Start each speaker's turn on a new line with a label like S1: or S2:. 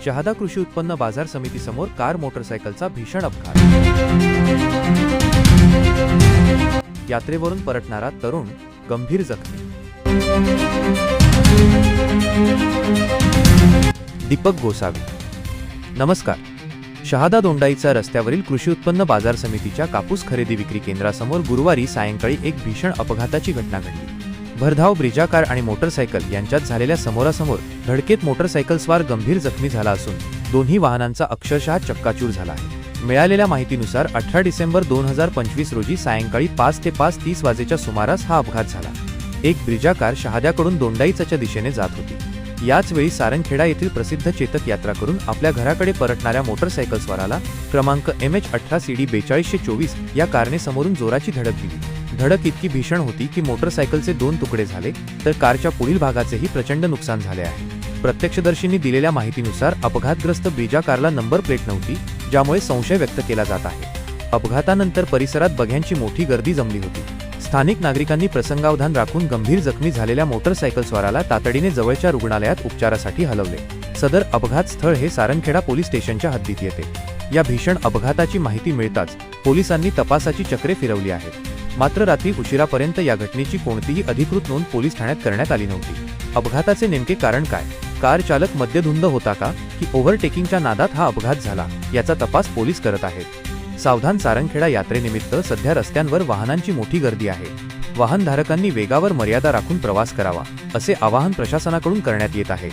S1: शहादा कृषी उत्पन्न बाजार समिती समोर कार मोटरसायकलचा भीषण अपघात। यात्रेवरून परतणारा तरुण गंभीर जखमी। दीपक गोसावी। नमस्कार। शहादा दोंडाईचा रस्त्यावरील कृषी उत्पन्न बाजार समितीच्या कापूस खरेदी विक्री केंद्रासमोर गुरुवारी सायंकाळी एक भीषण अपघाताची घटना घडली। भरधाव ब्रिजा कार आणि मोटरसायकल यांच्यात झालेल्या समोरासमोर धडकेत मोटरसायकल स्वार गंभीर जखमी झाला असून दोन्ही वाहनांचा अक्षरशः चक्काचूर झाला आहे। मिळालेल्या माहितीनुसार 18 डिसेंबर 2025 रोजी सायंकाळी 5 ते 5:30 वाजेच्या सुमारास हा अपघात झाला। एक ब्रिजा कार शहाद्याकडून दोंडाईच्या दिशेने जात होती। याच वेळी सारंगखेडा येथील प्रसिद्ध चेतक यात्रा करून आपल्या घराकडे परतणाऱ्या मोटरसायकल स्वाराला क्रमांक MH18CD 4224 या कारने समोरून जोराची धडक दिली। धडक इतकी भीषण होती की मोटरसायकलचे 2 तुकडे झाले तर कारच्या पुढील भागाचेही प्रचंड नुकसान झाले आहे। प्रत्यक्षदर्शींनी दिलेल्या माहितीनुसार अपघातग्रस्त ब्रिजा कारला नंबर प्लेट नव्हती, ज्यामुळे संशय व्यक्त केला जात आहे। अपघातानंतर परिसरात बघ्यांची मोठी गर्दी जमली होती। स्थानिक नागरिकांनी प्रसंगावधान राखून गंभीर जखमी झालेल्या मोटरसायकल स्वाराला तातडीने जवळच्या रुग्णालयात उपचारासाठी हलवले। सदर अपघात स्थळ हे सारंगखेडा पोलीस स्टेशनच्या हद्दीत येते। या भीषण अपघाताची माहिती मिळताच पोलिसांनी तपासाची चक्रे फिरवली आहेत। मात्र रात्री उशिरापर्यंत या घटनेची कोणतीही अधिकृत नोंद पोलीस ठाण्यात करण्यात आली नव्हती। अपघाताचे नेमके कारण काय? कार चालक मद्यधुंद होता का की ओव्हरटेकिंगच्या नादात हा अपघात झाला, याचा तपास पोलीस करत आहेत। सावधान सारंगखेडा यात्रेनिमित्त सध्या रस्त्यांवर वाहनांची मोठी गर्दी आहे। वाहनधारकांनी वेगावर मर्यादा राखून प्रवास करावा, असे आवाहन प्रशासनाकडून करण्यात येत आहे।